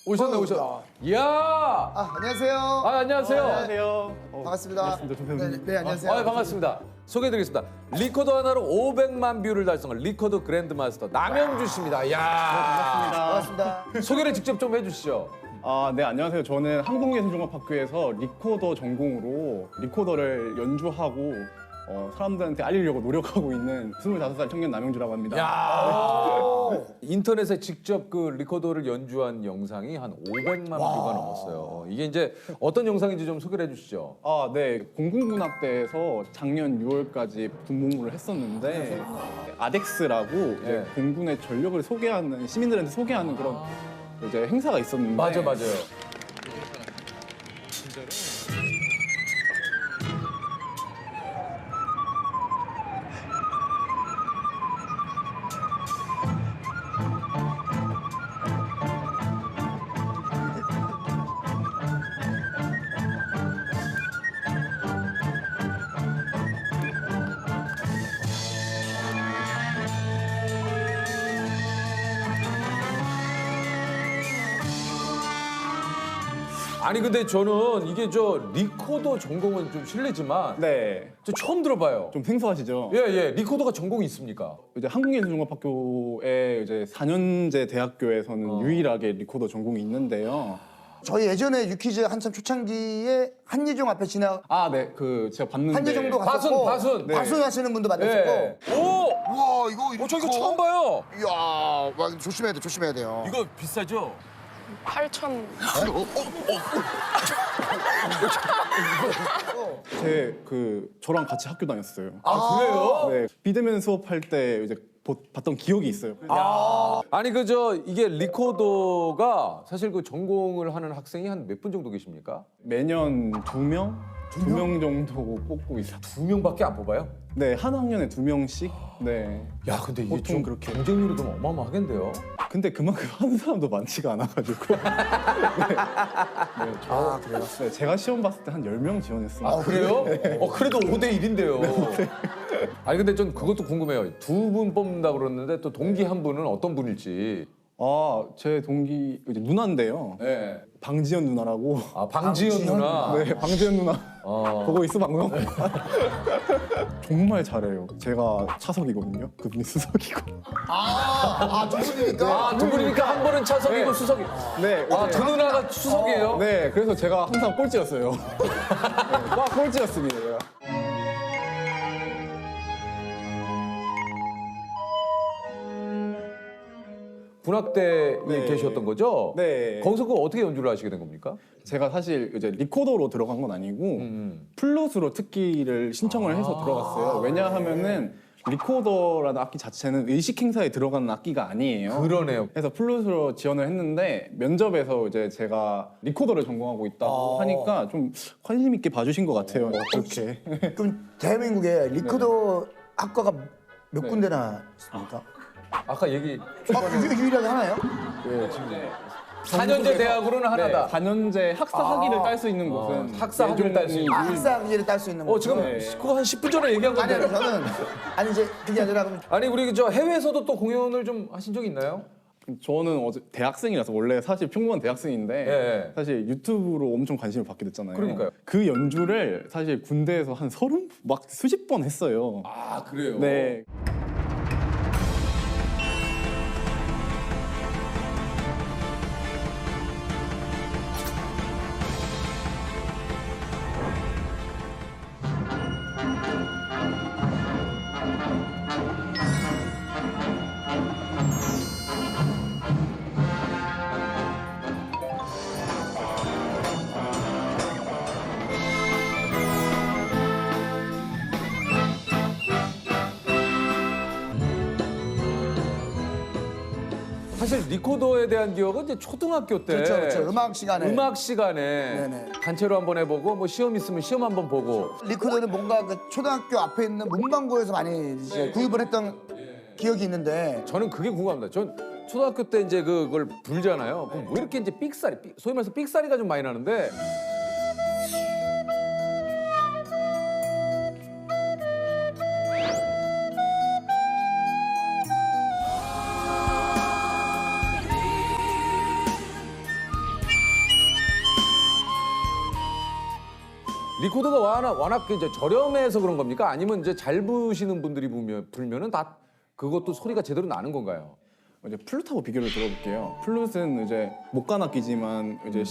오셨네, 오셨네. 이야! 안녕하세요. 안녕하세요. 안녕하세요. 반갑습니다. 반갑습니다, 조평님. 네, 안녕하세요. 반갑습니다. 소개해드리겠습니다. 리코더 하나로 500만 뷰를 달성한 리코더 그랜드마스터 남영주 씨입니다. 이야! 반갑습니다. 소개를 직접 좀 해주시죠. 네, 안녕하세요. 저는 한국예술종합학교에서 리코더 전공으로 리코더를 연주하고 사람들한테 알리려고 노력하고 있는 25살 청년 남영주라고 합니다. 야 인터넷에 직접 그 리코더를 연주한 영상이 한 500만 뷰가 넘었어요. 이게 이제 어떤 영상인지 좀 소개를 해주시죠. 네. 공군문학대에서 작년 6월까지 군복무를 했었는데 아덱스라고 이제 네. 공군의 전력을 소개하는 시민들한테 소개하는 그런 이제 행사가 있었는데 맞아요. 아니 근데 저는 이게 저 리코더 전공은 좀 실례지만 네. 저 처음 들어봐요. 좀 생소하시죠? 예. 리코더가 전공이 있습니까? 이제 한국예술종합학교의 이제 4년제 대학교에서는 유일하게 리코더 전공이 있는데요. 저희 예전에 유퀴즈 한참 초창기에 한예종 앞에 지나 네, 제가 봤는데 한예종도 갔었고 바순. 네. 바순 하시는 분도 만났었고. 예. 오! 우와 이거 저 이거 처음 봐요. 이야, 와, 조심해야 돼요. 이거 비싸죠? 8,000. 저랑 같이 학교 다녔어요. 그래요? 네, 비대면 수업할 때 이제 봤던 기억이 있어요. 아니 이게 리코더가 사실 그 전공을 하는 학생이 한 몇 분 정도 계십니까? 매년 2명? 2명 정도 뽑고 있어요. 2명밖에 안 뽑아요? 네, 한 학년에 2명씩. 네. 야 근데 이게 보통 좀 그렇게. 경쟁률이 좀 어마어마하겠는데요? 근데 그만큼 하는 사람도 많지가 않아가지고. 그래요? 네, 제가 시험 봤을 때 한 10명 지원했어요. 그래요? 그래도 5대 1인데요. 아니 근데 전 그것도 궁금해요. 2분 뽑는다 그러는데 또 동기 한 분은 어떤 분일지. 제 동기 이제 누나인데요. 네. 방지연 누나라고. 방지연 누나. 네, 방지연 누나. 보고 있어 방송? 정말 잘해요. 제가 차석이거든요. 그분이 수석이고. 두 분이니까. 두 분이니까 한 분은 차석이고 네. 수석이. 네. 두 누나가 수석이에요? 네, 그래서 제가 항상 꼴찌였어요. 네, 꽉 꼴찌였습니다. 제가. 군악대에 네. 계셨던 거죠? 네. 거기서 그 어떻게 연주를 하시게 된 겁니까? 제가 사실 이제 리코더로 들어간 건 아니고 플룻으로 특기를 신청을 해서 들어갔어요. 왜냐하면은 리코더라는 악기 자체는 의식 행사에 들어가는 악기가 아니에요. 그러네요. 그래서 플룻으로 지원을 했는데 면접에서 이제 제가 리코더를 전공하고 있다고 하니까 좀 관심 있게 봐주신 것 같아요. 어떻게? 그럼 대한민국에 리코더 학과가 몇 군데나 있습니까? 아까 얘기 유일하게 하나요? 네, 지금 4년제 대학으로는 하나다. 4년제 학사 학위를 딸 수 있는 곳은 학사 학위를 딸수 있는 학사 학위를 딸 수 있는 거. 지금 그거 한 10분 전에 얘기한 건데. 아니 저는 이제 그게 아니라 그럼 아니 우리 저 해외에서도 또 공연을 좀 하신 적 있나요? 저는 대학생이라서 원래 사실 평범한 대학생인데 예. 사실 유튜브로 엄청 관심을 받게 됐잖아요. 그러니까요. 그 연주를 사실 군대에서 한 30, 막 수십 번 했어요. 그래요? 네. 사실 리코더에 대한 기억은 이제 초등학교 때 그렇죠. 음악 시간에. 네네. 단체로 한번 해보고 뭐 시험 있으면 시험 한번 보고 리코더는 뭔가 그 초등학교 앞에 있는 문방구에서 많이 이제 구입을 했던 기억이 있는데 저는 그게 궁금합니다. 전 초등학교 때 이제 그걸 불잖아요. 그럼 왜 이렇게 이제 삑사리, 소위 말해서 삑사리가 좀 많이 나는데 리코더가 워낙 이제 저렴해서 그런 겁니까? 아니면 이제 잘 부시는 분들이 불면은 다 그것도 소리가 제대로 나는 건가요? 이제 플룻하고 비교를 들어볼게요. 플룻은 이제 목관악기지만 이제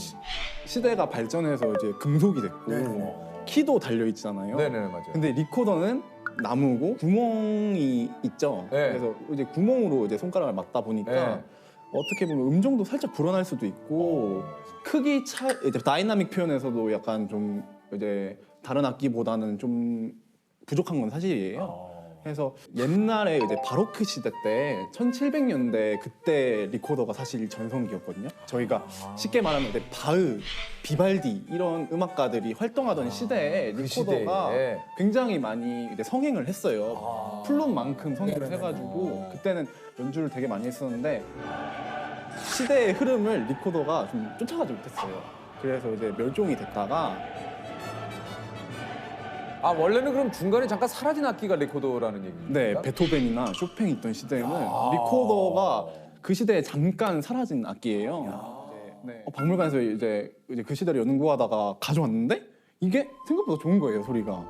시대가 발전해서 이제 금속이 됐고 키도 달려 있잖아요. 네네 맞아요. 근데 리코더는 나무고 구멍이 있죠. 네. 그래서 이제 구멍으로 이제 손가락을 맞다 보니까 네. 어떻게 보면 음정도 살짝 불어날 수도 있고 크기 차 이제 다이나믹 표현에서도 약간 좀 이제 다른 악기보다는 좀 부족한 건 사실이에요. 그래서 옛날에 이제 바로크 시대 때 1700년대 그때 리코더가 사실 전성기였거든요. 저희가 쉽게 말하면 이제 바흐, 비발디 이런 음악가들이 활동하던 시대에 그 리코더가 시대에. 굉장히 많이 이제 성행을 했어요. 플룻만큼 성행을 해가지고 그때는 연주를 되게 많이 했었는데 시대의 흐름을 리코더가 좀 쫓아가지 못했어요. 그래서 이제 멸종이 됐다가 아 원래는 그럼 중간에 잠깐 사라진 악기가 리코더라는 얘기인가요? 네, 베토벤이나 쇼팽이 있던 시대에는 리코더가 그 시대에 잠깐 사라진 악기예요. 네. 박물관에서 이제 그 시대를 연구하다가 가져왔는데 이게 생각보다 좋은 거예요, 소리가.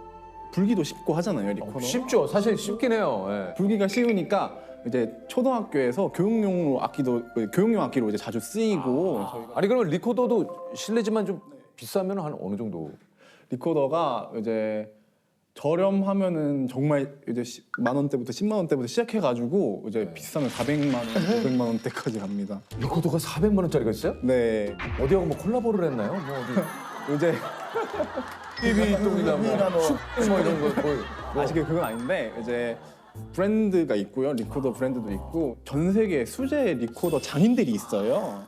불기도 쉽고 하잖아요, 리코더. 쉽죠. 사실 쉽긴 해요. 예. 불기가 쉬우니까 이제 초등학교에서 교육용 악기로 이제 자주 쓰이고 저희가 아니 그러면 리코더도 실례지만 좀 비싸면 한 어느 정도? 리코더가 이제 저렴하면은 정말 이제 10만 원대부터 10만 원대부터 시작해가지고 이제 비싸면 400만 원, 500만 원대까지 갑니다. 리코더가 400만 원짜리가 있어요? 네, 어디하고 뭐 콜라보를 했나요? 뭐 어디 이제 비비똥이나 비비나 뭐 뭐. 슈퍼 뭐 이런 거 뭐. 아직 그건 아닌데 이제 브랜드가 있고요, 리코더 브랜드도 있고 전 세계 수제 리코더 장인들이 있어요.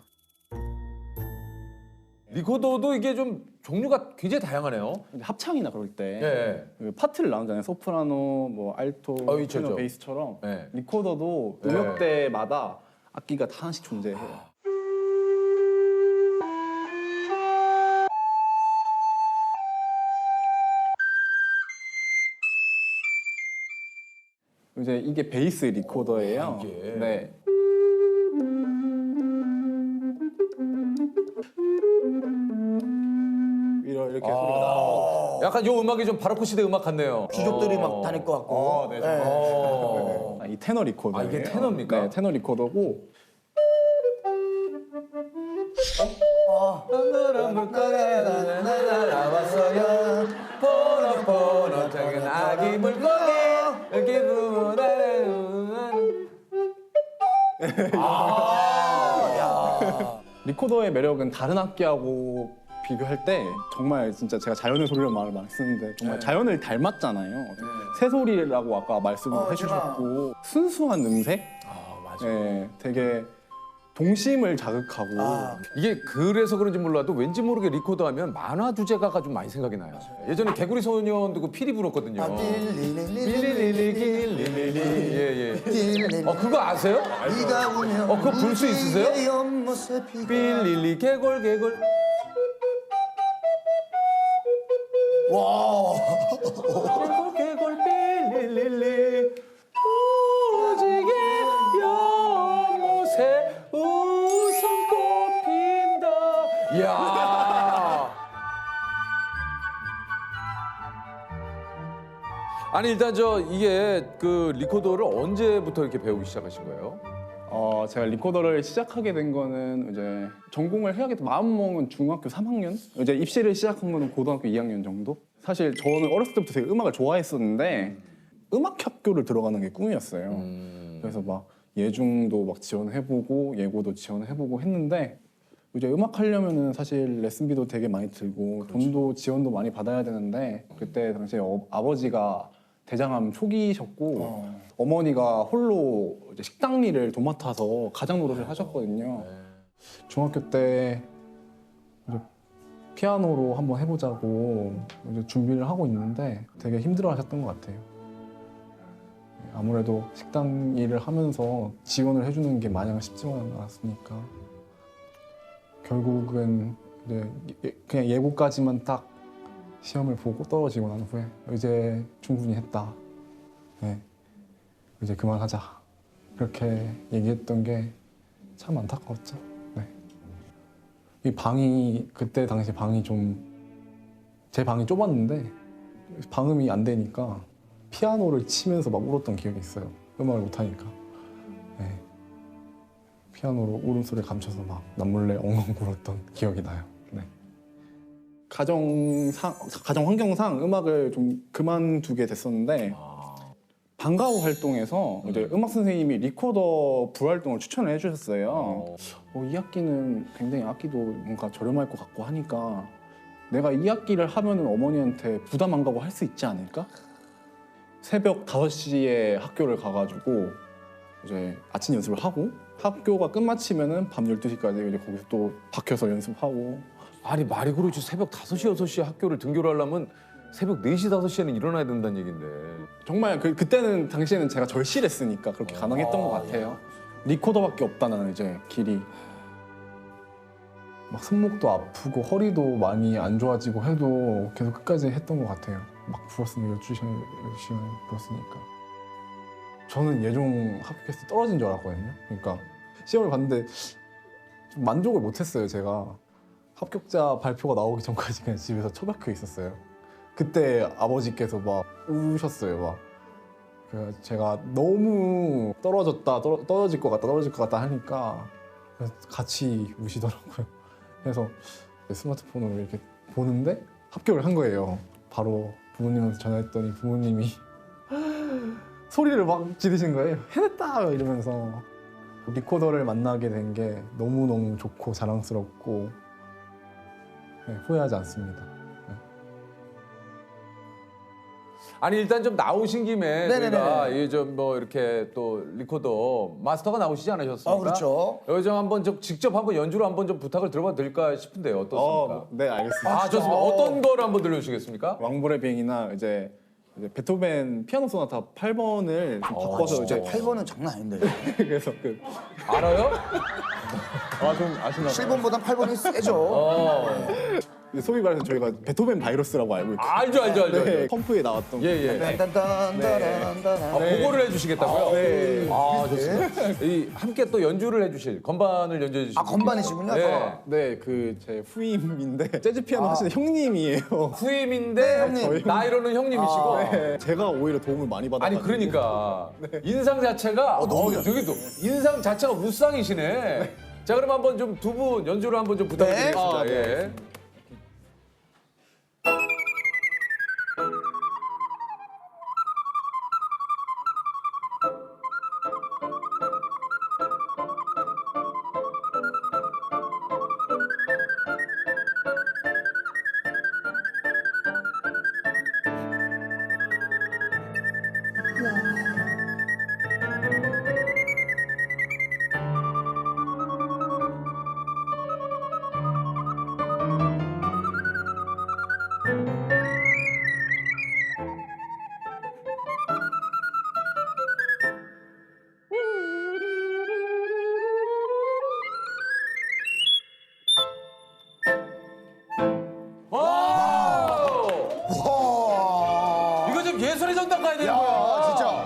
리코더도 이게 좀 종류가 굉장히 다양하네요. 이제 합창이나 그럴 때 예. 그 파트를 나누잖아요. 소프라노, 뭐 알토, 있죠, 테너, 있죠. 베이스처럼 예. 리코더도 네. 음역대마다 악기가 다 하나씩 존재해요. 이제 이게 베이스 리코더예요. 이게. 네. 이렇게 소리가 나요. 약간 요 음악이 좀 바로크 시대 음악 같네요. 귀족들이 막 다닐 것 같고. 네, 어. 이 테너 리코더예요. 아, 이게 테너입니까? 네, 테너 리코더고 나왔어요. 포노 작은 아기 물고기 여기 리코더의 매력은 다른 악기하고 비교할 때 정말 진짜 제가 자연의 소리라는 말을 많이 쓰는데 정말 자연을 닮았잖아요. 새소리라고 아까 말씀을 해주셨고 순수한 음색? 아 맞아. 네, 되게 동심을 자극하고 이게 그래서 그런지 몰라도 왠지 모르게 리코더 하면 만화 주제가가 좀 많이 생각이 나요. 예전에 개구리 소년도 그 피리 불었거든요. 아, 예예. 그거 아세요? 네가 오면 그거 불 수 있으세요? 우리의 연못에 비가 빌릴리 개골. 와. 개골 빌릴리 오지게 연못에 웃음꽃 핀다. 이야. 아니 일단 이게 그 리코더를 언제부터 이렇게 배우기 시작하신 거예요? 제가 리코더를 시작하게 된 거는 이제 전공을 해야겠다 마음먹은 중학교 3학년? 이제 입시를 시작한 거는 고등학교 2학년 정도? 사실 저는 어렸을 때부터 되게 음악을 좋아했었는데 음악 학교를 들어가는 게 꿈이었어요. 그래서 막 예중도 막 지원해보고 예고도 지원해보고 했는데 이제 음악 하려면은 사실 레슨비도 되게 많이 들고 돈도 지원도 많이 받아야 되는데 그때 당시에 아버지가 대장암 초기셨고 어머니가 홀로 이제 식당 일을 도맡아서 가장 노릇을 하셨거든요. 중학교 때 이제 피아노로 한번 해보자고 이제 준비를 하고 있는데 되게 힘들어하셨던 것 같아요. 아무래도 식당 일을 하면서 지원을 해주는 게 마냥 쉽지만은 않았으니까 결국은 이제 그냥 예고까지만 딱 시험을 보고 떨어지고 난 후에 이제 충분히 했다. 네. 이제 그만하자. 그렇게 얘기했던 게 참 안타까웠죠. 네. 이 방이 그때 당시 방이 좀 제 방이 좁았는데 방음이 안 되니까 피아노를 치면서 막 울었던 기억이 있어요. 음악을 못 하니까. 네. 피아노로 울음소리 감춰서 막 남몰래 엉엉 울었던 기억이 나요. 네. 가정 환경상 음악을 좀 그만두게 됐었는데 방과후 활동에서 이제 음악 선생님이 리코더 부활동을 추천을 해주셨어요. 이 악기는 굉장히 악기도 뭔가 저렴할 것 같고 하니까 내가 이 악기를 하면은 어머니한테 부담 안 가고 할 수 있지 않을까? 새벽 5시에 학교를 가가지고 이제 아침 연습을 하고 학교가 끝마치면은 밤 12시까지 이제 거기서 또 박혀서 연습하고. 아니 말이 그렇지 새벽 5시 6시에 학교를 등교를 하려면 새벽 4시 5시에는 일어나야 된다는 얘긴데. 정말 그때는 당시에는 제가 절실했으니까 그렇게 가능했던 것 같아요. 리코더밖에 없다는 이제 길이. 막 손목도 아프고 허리도 많이 안 좋아지고 해도 계속 끝까지 했던 것 같아요. 막 불었으면 12시간 불었으니까. 저는 예종 합격했을 때 떨어진 줄 알았거든요. 그러니까 시험을 봤는데 좀 만족을 못했어요. 제가 합격자 발표가 나오기 전까지 그냥 집에서 처박혀 있었어요. 그때 아버지께서 막 우셨어요. 막 제가 너무 떨어질 것 같다 하니까 같이 우시더라고요. 그래서 스마트폰으로 이렇게 보는데 합격을 한 거예요. 바로 부모님한테 전화했더니 부모님이 소리를 막 지르신 거예요. 해냈다 이러면서. 리코더를 만나게 된 게 너무너무 좋고 자랑스럽고 네, 후회하지 않습니다. 아니 일단 좀 나오신 김에 네네네. 저희가 이좀뭐 이렇게 또 리코더 마스터가 나오시지 않으셨습니까? 그렇죠. 여기 좀 한번 좀 직접 한번 연주로 한번 좀 부탁을 드려봐도 될까 싶은데요. 어떻습니까? 네, 알겠습니다. 아 좋습니다. 어떤 거를 한번 들려주시겠습니까? 왕불의 비행이나 이제 베토벤 피아노 소나타 8번을 좀 바꿔서 이제 8번은 장난 아닌데. 그래서 알아요? 좀 아시나 봐요. 7번보단 8번이 세죠. 소위 말해서 저희가 베토벤 바이러스라고 알고 있거든요. 알죠. 네, 펌프에 나왔던 예. 딴딴딴딴딴딴. 그거를 해주시겠다고요? 네. 아 좋습니다. 이 함께 또 연주를 해주실 건반을 연주해 주실. 건반이시군요. 네. 네, 제 후임인데 재즈 피아노 하시는 형님이에요. 후임인데 형님. 나이로는 형님이시고. 네, 제가 오히려 도움을 많이 받아가지고. 아니 그러니까 인상 자체가 되게 또 인상 자체가 무쌍이시네. 자 그럼 한번 좀 두 분 연주를 한번 좀 부탁드리겠습니다. 네. 예. 와. 이거 좀 예술의 전당 가야 되는 야, 거야. 진짜.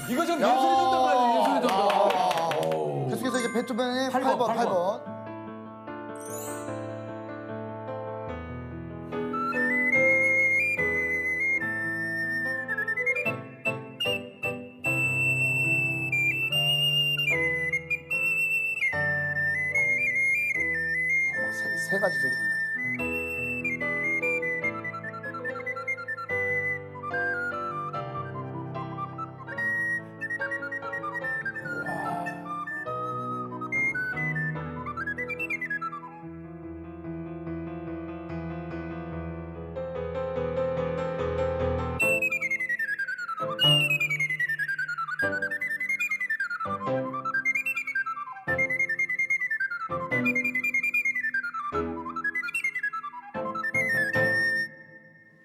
이거 좀 예술의 전당 가야 돼. 예술의 전당. 계속해서 이제 베토벤의 8번, 8번. 세 가지 저기 있는 거.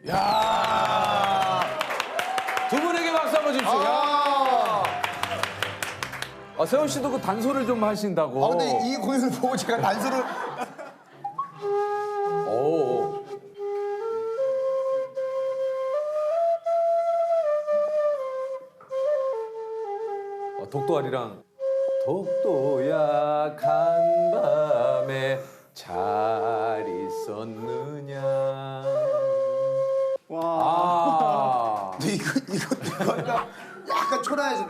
야. 두 분에게 박수 한번 주십시오. 야. 세훈 씨도 그 단소를 좀 하신다고. 아, 근데 이 공연을 보고 제가 단수를. 오. 독도 아리랑 독도 약한 밤에 잘 있었느냐. 와. 아. 근데 이거 약간 초라해져.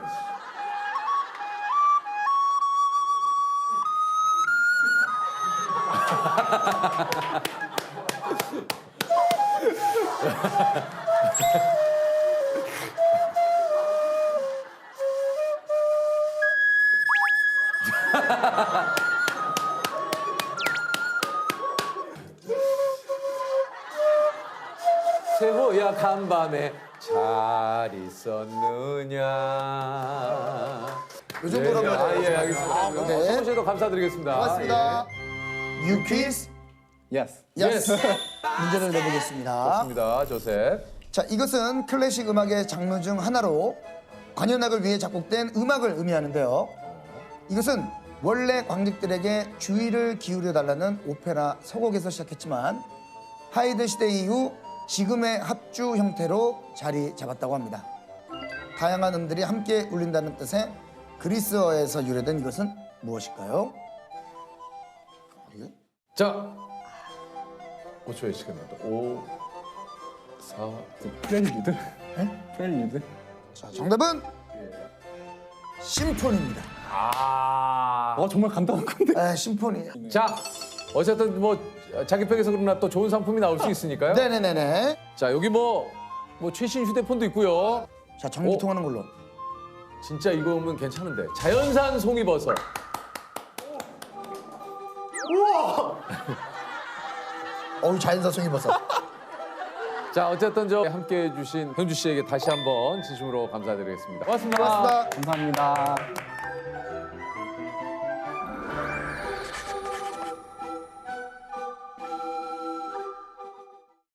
새호약한 밤에 잘 있었느냐. 요 정도로 예, 한번 예, 알겠습니다. 네. 성훈 씨도 감사드리겠습니다. 고맙습니다. 유퀴즈 예스. 예스. 예스. 문제를 내보겠습니다. 좋습니다, 조셉. 자, 이것은 클래식 음악의 장르 중 하나로 관현악을 위해 작곡된 음악을 의미하는데요. 이것은 원래 관객들에게 주의를 기울여 달라는 오페라 서곡에서 시작했지만 하이드 시대 이후 지금의 합주 형태로 자리 잡았다고 합니다. 다양한 음들이 함께 울린다는 뜻의 그리스어에서 유래된 이것은 무엇일까요? 자, 5초의 시간 납니다. 5, 4. 프렐류드? 프렐류드? 자, 정답은 심포니입니다. 아. 정말 간단한 건데. 심포니. 자, 어쨌든 뭐 자기 팩에서 그러나 또 좋은 상품이 나올 수 있으니까요. 네네네네. 자, 여기 뭐 최신 휴대폰도 있고요. 자, 전기 통하는 걸로. 진짜 이거면 괜찮은데. 자연산 송이버섯. 어우, 자연사성이 버섯. 자, 어쨌든 저 함께 해주신 현주 씨에게 다시 한번 진심으로 감사드리겠습니다. 고맙습니다. 고맙습니다. 감사합니다.